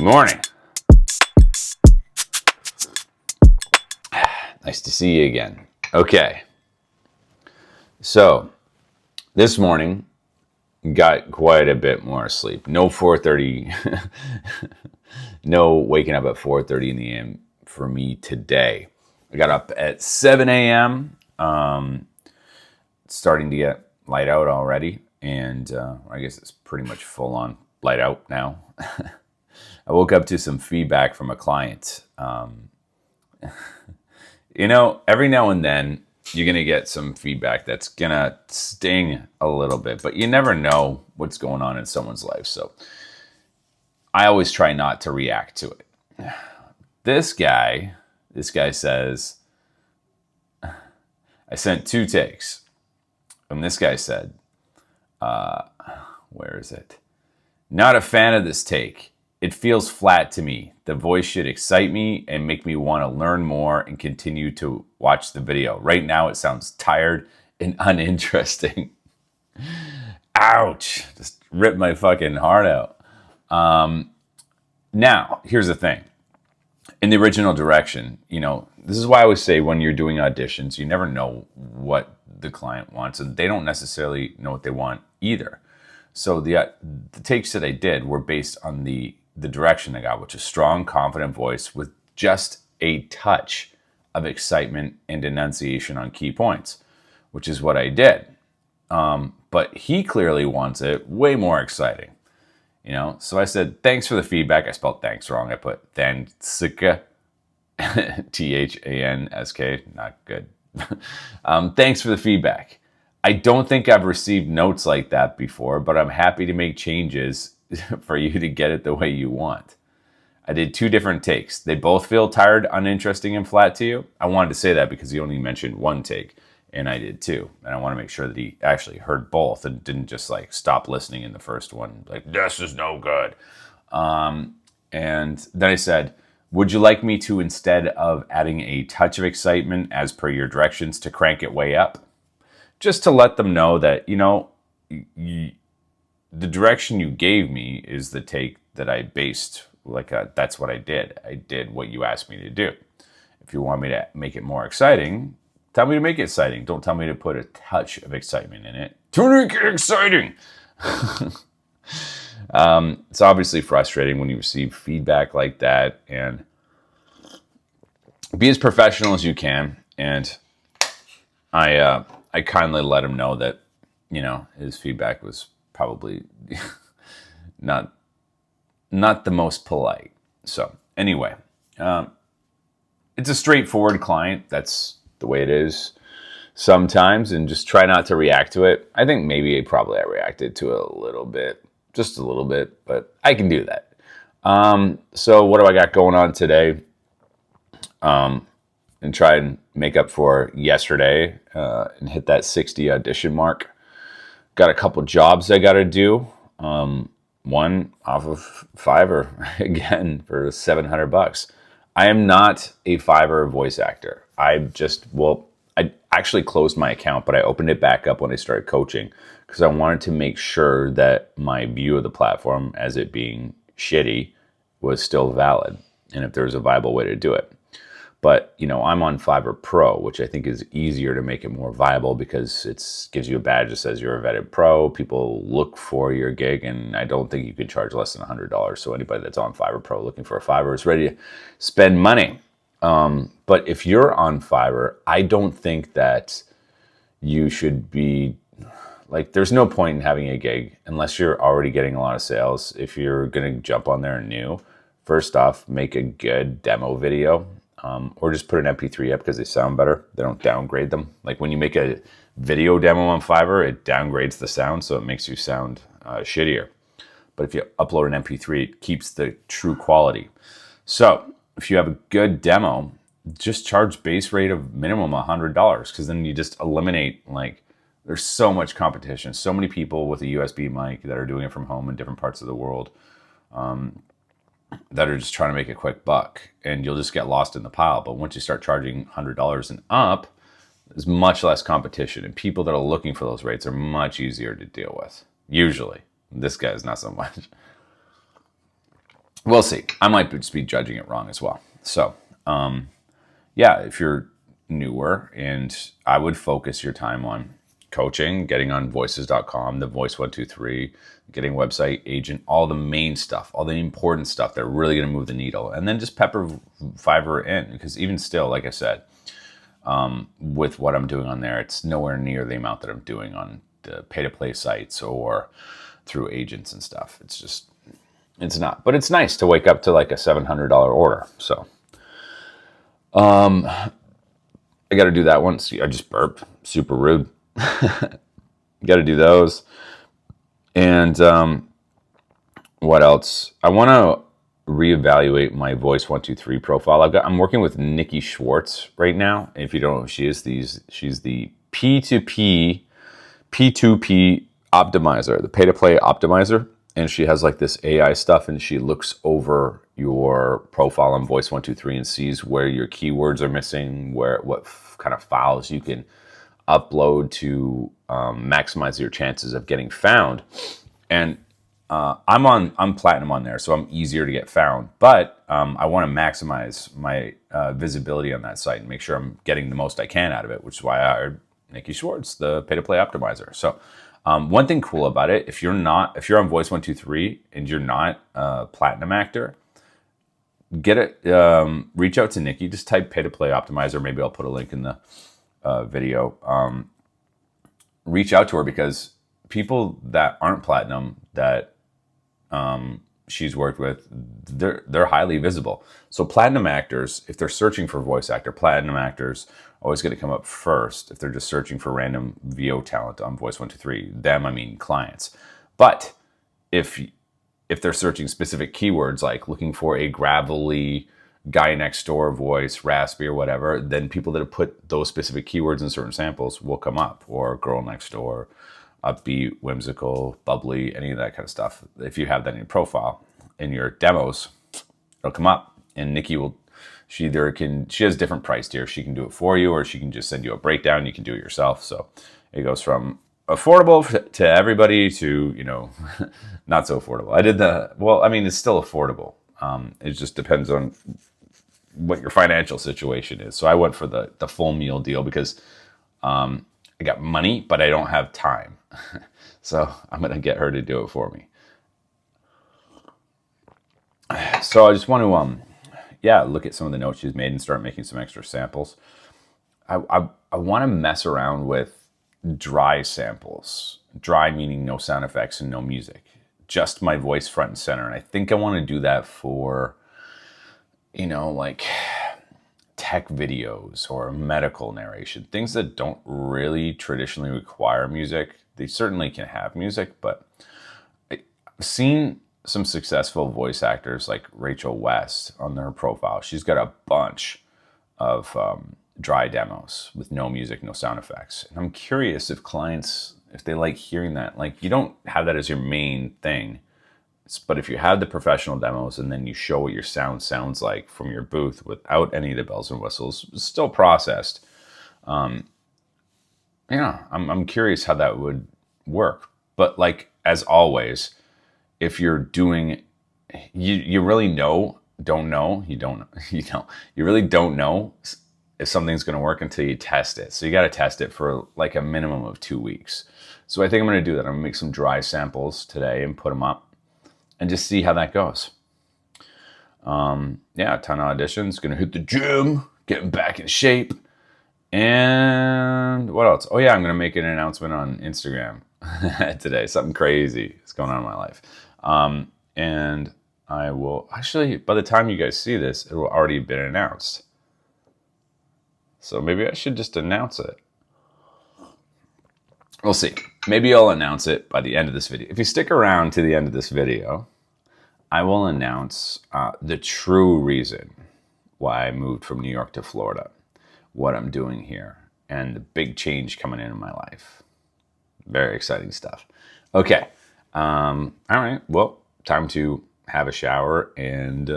Good morning. Nice to see you again. Okay. So, this morning, got quite a bit more sleep. No 4:30, no waking up at 4:30 in the AM for me today. I got up at 7 a.m., starting to get light out already, and I guess it's pretty much full on light out now. I woke up to some feedback from a client. Every now and then you're going to get some feedback that's going to sting a little bit, but you never know what's going on in someone's life. So I always try not to react to it. This guy says, I sent 2 takes. And this guy said, where is it? Not a fan of this take. It feels flat to me. The voice should excite me and make me want to learn more and continue to watch the video. Right now it sounds tired and uninteresting. Ouch. Just ripped my fucking heart out. Now, here's the thing. In the original direction, this is why I always say when you're doing auditions, you never know what the client wants, and they don't necessarily know what they want either. So the takes that I did were based on the direction I got, which is strong, confident voice with just a touch of excitement and enunciation on key points, which is what I did. But he clearly wants it way more exciting, So I said, thanks for the feedback. I spelled thanks wrong. I put thanska, T-H-A-N-S-K, not good. Thanks for the feedback. I don't think I've received notes like that before, but I'm happy to make changes for you to get it the way you want. I did 2 different takes. They both feel tired, uninteresting, and flat to you. I wanted to say that because he only mentioned 1 take, and I did 2. And I want to make sure that he actually heard both and didn't just stop listening in the first one. This is no good. And then I said, would you like me to, instead of adding a touch of excitement as per your directions, to crank it way up? Just to let them know that, the direction you gave me is the take that I based, that's what I did. I did what you asked me to do. If you want me to make it more exciting, tell me to make it exciting. Don't tell me to put a touch of excitement in it. To make it exciting! It's obviously frustrating when you receive feedback like that, and be as professional as you can. And I kindly let him know that, his feedback was probably not the most polite. So anyway, it's a straightforward client. That's the way it is sometimes, and just try not to react to it. I think maybe I reacted to it a little bit, just a little bit, but I can do that. So what do I got going on today? And try and make up for yesterday and hit that 60 audition mark. Got a couple jobs I got to do. One off of Fiverr again for $700. I am not a Fiverr voice actor. I actually closed my account, but I opened it back up when I started coaching because I wanted to make sure that my view of the platform as it being shitty was still valid, and if there was a viable way to do it. But, I'm on Fiverr Pro, which I think is easier to make it more viable because it gives you a badge that says you're a vetted pro. People look for your gig, and I don't think you can charge less than $100. So anybody that's on Fiverr Pro looking for a Fiverr is ready to spend money. But if you're on Fiverr, I don't think that you should be, there's no point in having a gig unless you're already getting a lot of sales. If you're going to jump on there new, first off, make a good demo video. Or just put an MP3 up because they sound better. They don't downgrade them. When you make a video demo on Fiverr, it downgrades the sound, so it makes you sound shittier. But if you upload an MP3, it keeps the true quality. So if you have a good demo, just charge base rate of minimum $100 because then you just eliminate, there's so much competition. So many people with a USB mic that are doing it from home in different parts of the world. That are just trying to make a quick buck, and you'll just get lost in the pile. But once you start charging $100 and up, there's much less competition, and people that are looking for those rates are much easier to deal with. Usually, this guy's not so much. we'll see. I might just be judging it wrong as well. So, yeah, if you're newer, and I would focus your time on coaching, getting on voices.com, the voice 123, getting website agent, all the main stuff, all the important stuff that are really going to move the needle. And then just pepper Fiverr in, because even still, like I said, with what I'm doing on there, it's nowhere near the amount that I'm doing on the pay-to-play sites or through agents and stuff. It's not. But it's nice to wake up to like a $700 order. So I got to do that once. I just burped. Super rude. Got to do those. And what else? I want to reevaluate my Voice 123 profile. I'm working with Nikki Schwartz right now. If you don't know who she is, she's the P2P optimizer, the pay-to-play optimizer. And she has like this AI stuff, and she looks over your profile on Voice 123 and sees where your keywords are missing, what kind of files you can upload to maximize your chances of getting found. And I'm platinum on there, so I'm easier to get found. But I want to maximize my visibility on that site and make sure I'm getting the most I can out of it, which is why I hired Nikki Schwartz, the pay-to-play optimizer. So one thing cool about it, if you're on Voice 123 and you're not a platinum actor, reach out to Nikki. Just type pay-to-play optimizer. Maybe I'll put a link in the video. Reach out to her, because people that aren't platinum that she's worked with, they're highly visible. So platinum actors, if they're searching for voice actor, platinum actors always going to come up first if they're just searching for random VO talent on Voice 123. Them, I mean clients. But if they're searching specific keywords, like looking for a gravelly guy next door voice, raspy or whatever, then people that have put those specific keywords in certain samples will come up, or girl next door, upbeat, whimsical, bubbly, any of that kind of stuff. If you have that in your profile, in your demos, it'll come up. And Nikki she has different price tiers. She can do it for you, or she can just send you a breakdown. You can do it yourself. So it goes from affordable to everybody to, not so affordable. It's still affordable. It just depends on what your financial situation is. So I went for the full meal deal because I got money, but I don't have time. So I'm going to get her to do it for me. So I just want to, look at some of the notes she's made and start making some extra samples. I want to mess around with dry samples. Dry meaning no sound effects and no music. Just my voice front and center. And I think I want to do that for, like tech videos or medical narration. Things that don't really traditionally require music. They certainly can have music, but I've seen some successful voice actors like Rachel West on their profile. She's got a bunch of dry demos with no music, no sound effects. And I'm curious if clients, if they like hearing that. Like, you don't have that as your main thing, but if you have the professional demos and then you show what your sound sounds like from your booth without any of the bells and whistles, still processed, I'm curious how that would work. But like, as always, if you're doing, you really you really don't know if something's going to work until you test it. So you got to test it for like a minimum of 2 weeks. So I think I'm going to do that. I'm going to make some dry samples today and put them up and just see how that goes. A ton of auditions. Going to hit the gym, getting back in shape. And what else? Oh yeah, I'm going to make an announcement on Instagram today. Something crazy is going on in my life. And I will actually, by the time you guys see this, it will already have been announced. So maybe I should just announce it. We'll see. Maybe I'll announce it by the end of this video. If you stick around to the end of this video, I will announce the true reason why I moved from New York to Florida, what I'm doing here, and the big change coming in my life. Very exciting stuff. Okay. All right. Well, time to have a shower and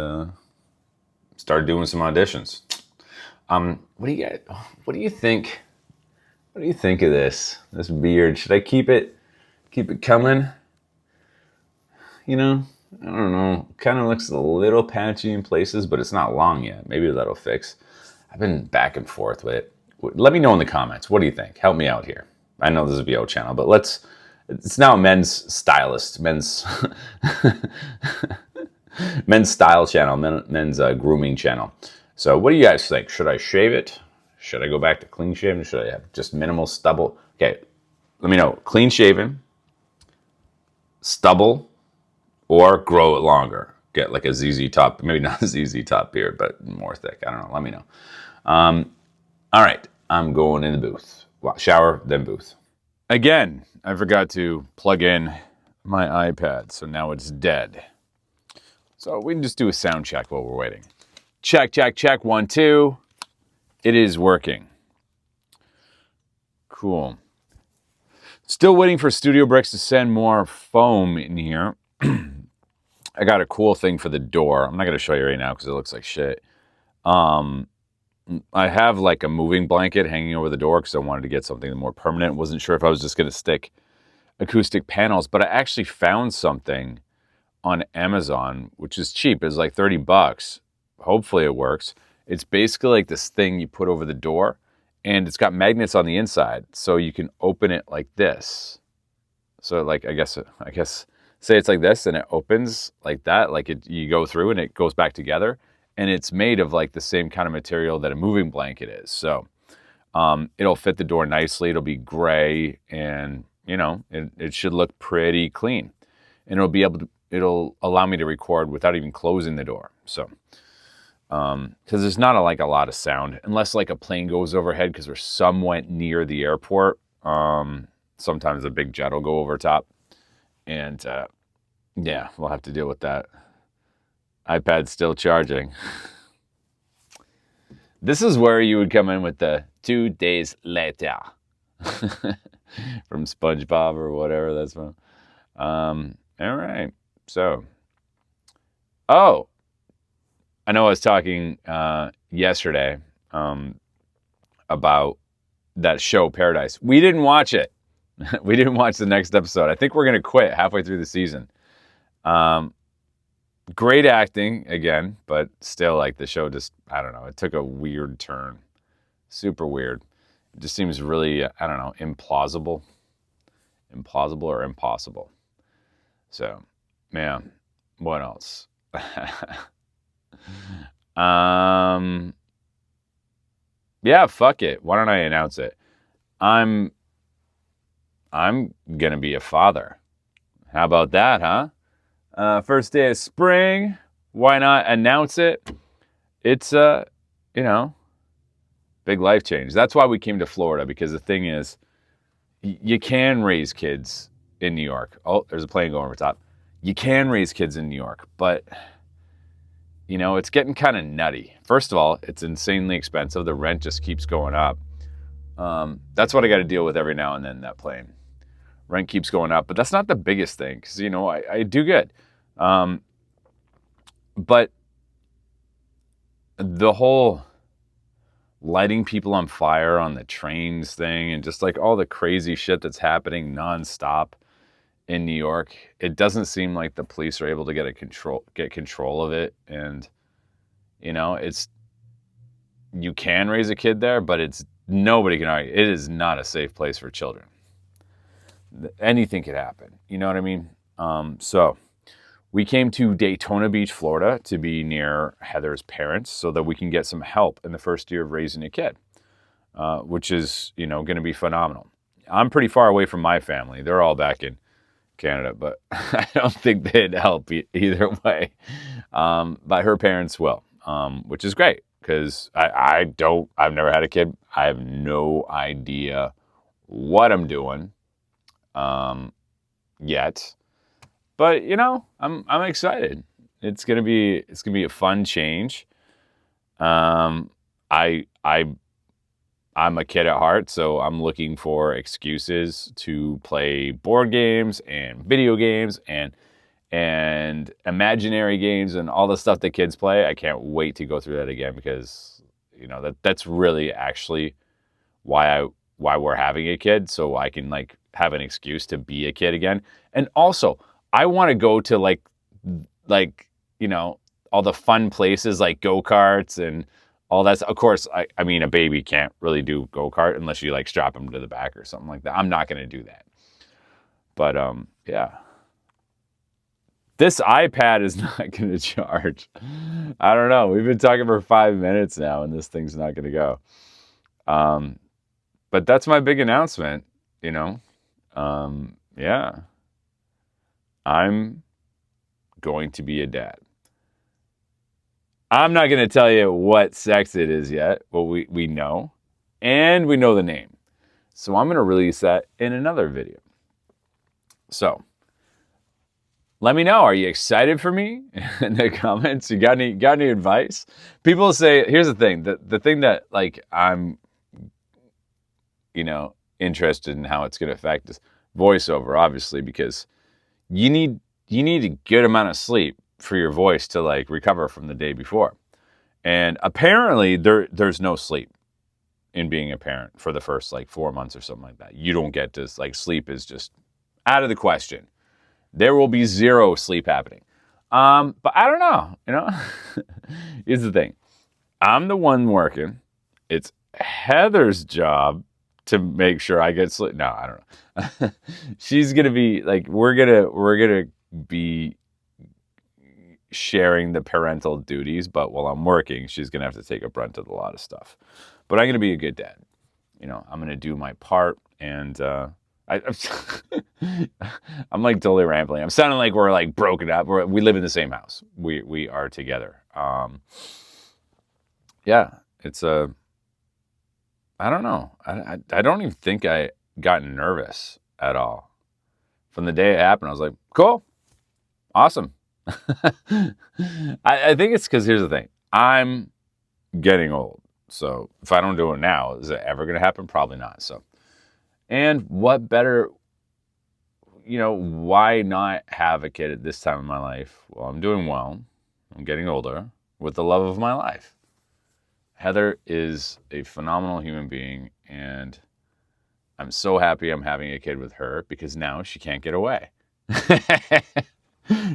start doing some auditions. What do you think? What do you think of this beard? Should I keep it coming? I don't know. Kind of looks a little patchy in places, but it's not long yet. Maybe that'll fix. I've been back and forth with it. Let me know in the comments. What do you think? Help me out here. I know this is a VO channel, but it's now a men's stylist, men's style channel, men's grooming channel. So what do you guys think? Should I shave it? Should I go back to clean shaven? Should I have just minimal stubble? Okay, let me know. Clean shaven, stubble, or grow it longer. Get like a ZZ top, maybe not a ZZ top beard, but more thick. I don't know. Let me know. All right, I'm going in the booth. Well, shower, then booth. Again, I forgot to plug in my iPad, so now it's dead. So we can just do a sound check while we're waiting. Check, check, check, 1, 2. It is working. Cool. Still waiting for Studio Bricks to send more foam in here. I got a cool thing for the door. I'm not going to show you right now because it looks like shit. I have like a moving blanket hanging over the door because I wanted to get something more permanent. Wasn't sure if I was just going to stick acoustic panels, but I actually found something on Amazon, which is cheap. It's like $30. Hopefully it works. It's basically like this thing you put over the door, and it's got magnets on the inside, so you can open it like this. So like, I guess say it's like this, and it opens like that, like you go through and it goes back together, and it's made of like the same kind of material that a moving blanket is. So it'll fit the door nicely. It'll be gray, and it should look pretty clean, and it'll allow me to record without even closing the door. So because there's not a lot of sound unless like a plane goes overhead, because we're somewhat near the airport. Sometimes a big jet will go over top, and yeah, we'll have to deal with that. iPad's still charging. This is where you would come in with the 2 days later from SpongeBob or whatever that's from. All right. So, I know I was talking yesterday about that show, Paradise. We didn't watch it. We didn't watch the next episode. I think we're going to quit halfway through the season. Great acting, again, but still, like, the show just, I don't know, it took a weird turn. Super weird. It just seems really, I don't know, implausible. Implausible or impossible. So, man, what else? Yeah, fuck it. Why don't I announce it? I'm gonna be a father. How about that, huh? First day of spring. Why not announce it? It's big life change. That's why we came to Florida, because the thing is, you can raise kids in New York. Oh, there's a plane going over top. You can raise kids in New York, but it's getting kind of nutty. First of all, it's insanely expensive. The rent just keeps going up. That's what I got to deal with every now and then, that plane. Rent keeps going up, but that's not the biggest thing, because, I do good. But the whole lighting people on fire on the trains thing, and just like all the crazy shit that's happening nonstop in New York, it doesn't seem like the police are able to get control of it. And you can raise a kid there, but nobody can argue it is not a safe place for children. Anything could happen. You know what I mean? So we came to Daytona Beach, Florida, to be near Heather's parents so that we can get some help in the first year of raising a kid, which is, going to be phenomenal. I'm pretty far away from my family. They're all back in Canada, but I don't think they'd help either way. But her parents will, which is great, because I've never had a kid. I have no idea what I'm doing yet. But I'm excited. It's gonna be a fun change. I'm a kid at heart, so I'm looking for excuses to play board games and video games and imaginary games and all the stuff that kids play. I can't wait to go through that again, because that's really actually why we're having a kid, so I can have an excuse to be a kid again. And also, I want to go to like, all the fun places like go-karts and all that. Of course, I mean, a baby can't really do go-kart unless you like strap him to the back or something like that. I'm not going to do that. But yeah. This iPad is not going to charge. I don't know. We've been talking for 5 minutes now, and this thing's not going to go. But that's my big announcement, Yeah. I'm going to be a dad. I'm not going to tell you what sex it is yet. Well, we know. And we know the name. So I'm going to release that in another video. So let me know. Are you excited for me? In the comments, you got any advice? People say, here's the thing. The thing that like I'm, interested in how it's going to affect is voiceover, obviously, because you need a good amount of sleep for your voice to like recover from the day before. And apparently there's no sleep in being a parent for the first like 4 months or something like that. You don't get to like sleep is just out of the question. There will be zero sleep happening. But I don't know, Here's the thing. I'm the one working. It's Heather's job to make sure I get sleep. No, I don't know. She's going to be like, we're going to be sharing the parental duties, but while I'm working, she's going to have to take a brunt of a lot of stuff. But I'm going to be a good dad. I'm going to do my part, and I'm like totally rambling. I'm sounding like we're like broken up. We live in the same house. We are together. Yeah, it's I don't know. I don't even think I got nervous at all. From the day it happened, I was like, cool, awesome. I think it's because here's the thing. I'm getting old. So if I don't do it now, is it ever going to happen? Probably not. So, and what better, why not have a kid at this time in my life? Well, I'm doing well. I'm getting older with the love of my life. Heather is a phenomenal human being, and I'm so happy I'm having a kid with her because now she can't get away.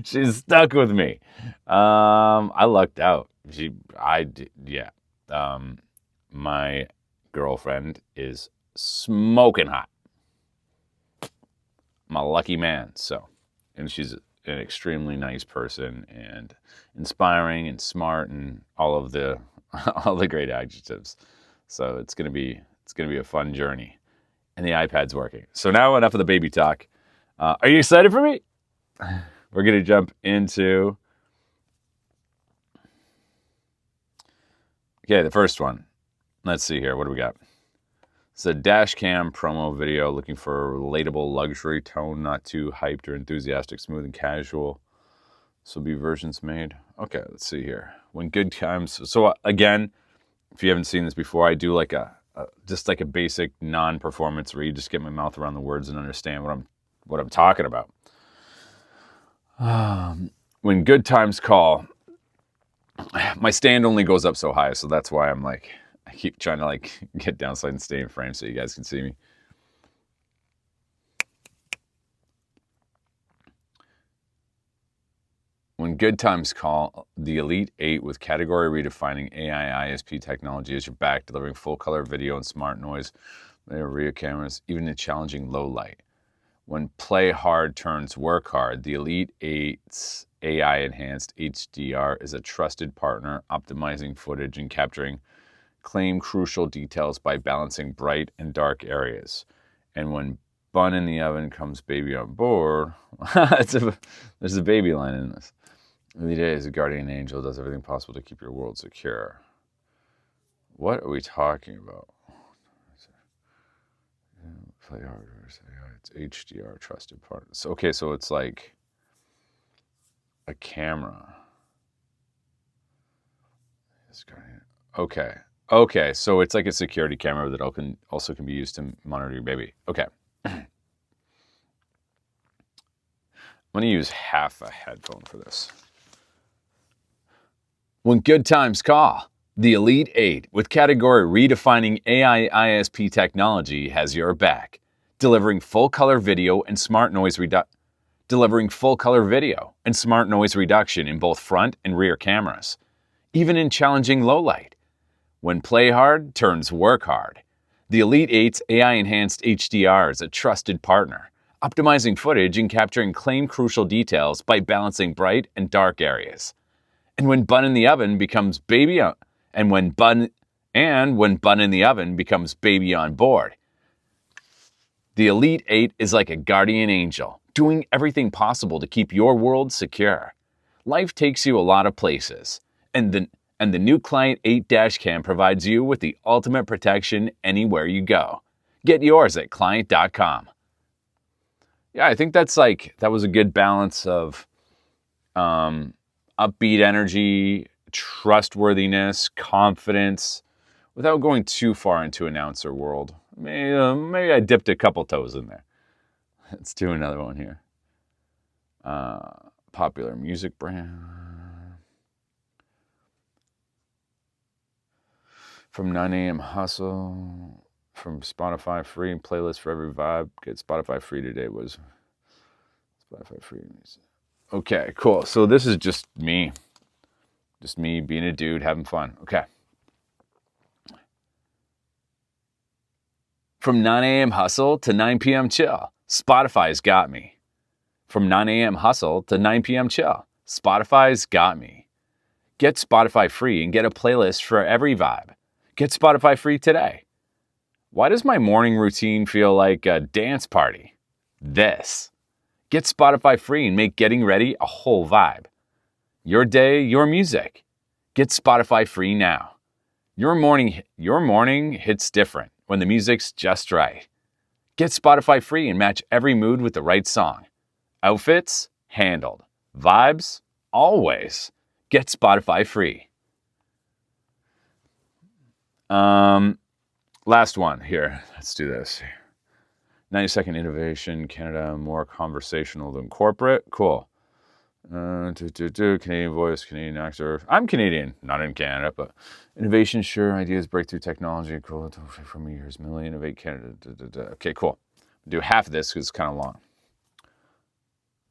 She's stuck with me. I lucked out. Yeah. My girlfriend is smoking hot. I'm a lucky man. And she's an extremely nice person and inspiring and smart and all the great adjectives. So it's gonna be a fun journey. And the iPad's working. So now enough of the baby talk. Are you excited for me? We're going to jump into, the first one. Let's see here. What do we got? It's a dash cam promo video looking for a relatable luxury tone, not too hyped or enthusiastic, smooth and casual. This will be versions made. Okay, let's see here. When good times. So again, if you haven't seen this before, I do like just like a basic non-performance where you just get my mouth around the words and understand what I'm talking about. When good times call, my stand only goes up so high, so that's why I'm like, I keep trying to like get downside and stay in frame so you guys can see me. When good times call, the Elite 8 with category redefining AI ISP technology is your back, delivering full color video and smart noise, rear cameras, even in challenging low light. When play hard turns work hard, the Elite 8's AI-enhanced HDR is a trusted partner, optimizing footage and capturing claim crucial details by balancing bright and dark areas. And when bun in the oven comes baby on board, there's a baby line in this. Elite 8 is a guardian angel, does everything possible to keep your world secure. What are we talking about? Play hard. It's HDR trusted partners. Okay, so it's like a camera. Okay, so it's like a security camera that also can be used to monitor your baby. Okay. I'm going to use half a headphone for this. When good times call, the Elite 8 with category redefining AI ISP technology has your back, delivering full color video and smart noise reduction. delivering full-color video and smart noise reduction in both front and rear cameras, even in challenging low light. When play hard turns work hard, the Elite 8's AI-enhanced HDR is a trusted partner, optimizing footage and capturing claim-crucial details by balancing bright and dark areas. And when bun in the oven becomes baby on, and when bun in the oven becomes baby on board, the Elite 8 is like a guardian angel, doing everything possible to keep your world secure. Life takes you a lot of places, and the new Client 8 Dashcam provides you with the ultimate protection anywhere you go. Get yours at client.com. Yeah, I think that was a good balance of upbeat energy, trustworthiness, confidence, without going too far into announcer world. Maybe I dipped a couple toes in there. Let's do another one here. Popular music brand. From 9 a.m. hustle. From Spotify free and playlist for every vibe. Get Spotify free today was Spotify free. Okay, cool. So this is just me. Just me being a dude, having fun. Okay. From 9 a.m. hustle to 9 p.m. chill, Spotify's got me. From 9 a.m. hustle to 9 p.m. chill, Spotify's got me. Get Spotify free and get a playlist for every vibe. Get Spotify free today. Why does my morning routine feel like a dance party? This. Get Spotify free and make getting ready a whole vibe. Your day, your music. Get Spotify free now. Your morning hits different when the music's just right. Get Spotify free and match every mood with the right song. Outfits? Handled. Vibes? Always. Get Spotify free. Last one here. Let's do this. 90-second innovation. Canada, more conversational than corporate. Cool. Canadian voice, Canadian actor. I'm Canadian, not in Canada, but innovation, sure. Ideas, breakthrough technology. Cool. From years, Millie, innovate Canada. Okay, cool. Do half of this because it's kind of long.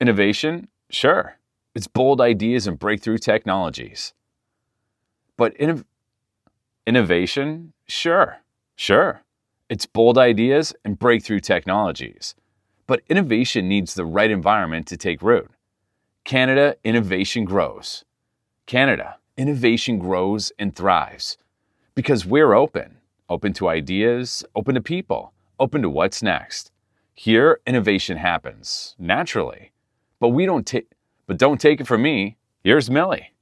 Innovation, sure. It's bold ideas and breakthrough technologies. But innovation, sure. It's bold ideas and breakthrough technologies. But innovation needs the right environment to take root. Canada, innovation grows. Canada, innovation grows and thrives. Because we're open to ideas, open to people, open to what's next. Here, innovation happens, naturally. But don't take it from me. Here's Millie.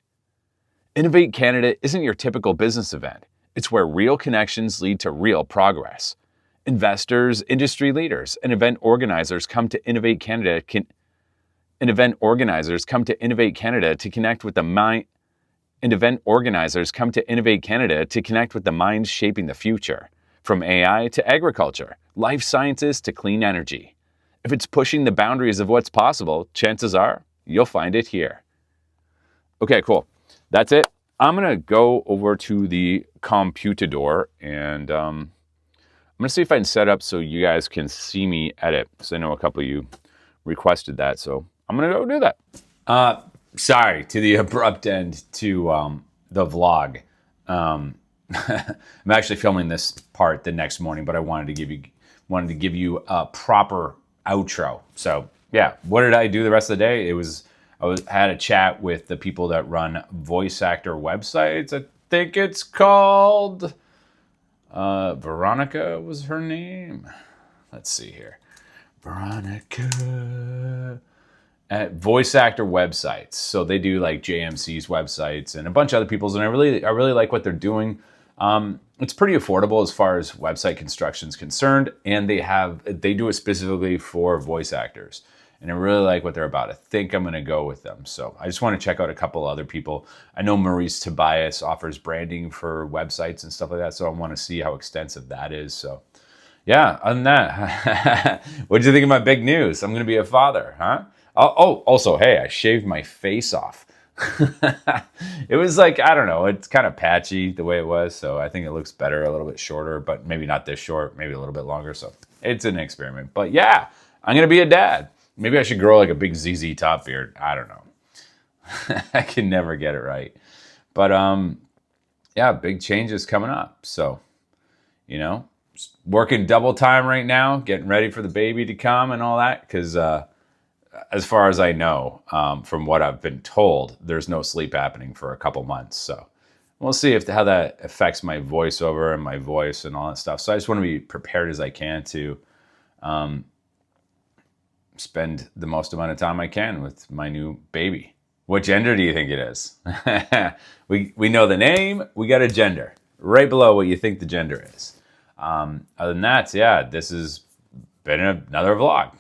Innovate Canada isn't your typical business event. It's where real connections lead to real progress. Investors, industry leaders, and event organizers come to Innovate Canada to connect with the mind. And event organizers come to Innovate Canada to connect with the minds shaping the future, from AI to agriculture, life sciences to clean energy. If it's pushing the boundaries of what's possible, chances are you'll find it here. Okay, cool. That's it. I'm going to go over to the computador and I'm going to see if I can set up so you guys can see me edit. Because I know a couple of you requested that, so I'm going to go do that. Sorry to the abrupt end to the vlog. I'm actually filming this part the next morning, but I wanted to give you a proper outro. So yeah, what did I do the rest of the day? I had a chat with the people that run voice actor websites. I think it's called Veronica was her name. Let's see here. Veronica at voice actor websites. So they do like JMC's websites and a bunch of other people's, and I really like what they're doing. It's pretty affordable as far as website construction is concerned, and they do it specifically for voice actors. And I really like what they're about. I think I'm going to go with them. So I just want to check out a couple other people. I know Maurice Tobias offers branding for websites and stuff like that. So I want to see how extensive that is. So yeah, other than that, what did you think of my big news? I'm going to be a father, huh? Oh, also, hey, I shaved my face off. It was like, I don't know, it's kind of patchy the way it was. So I think it looks better a little bit shorter, but maybe not this short, maybe a little bit longer. So it's an experiment. But yeah, I'm going to be a dad. Maybe I should grow like a big ZZ Top beard. I don't know. I can never get it right. But yeah, big changes coming up. So, you know, working double time right now, getting ready for the baby to come and all that. Because as far as I know, from what I've been told, there's no sleep happening for a couple months. So we'll see how that affects my voiceover and my voice and all that stuff. So I just want to be prepared as I can to spend the most amount of time I can with my new baby. What gender do you think it is? we know the name. We got a gender right below what you think the gender is. Other than that, yeah, this has been another vlog.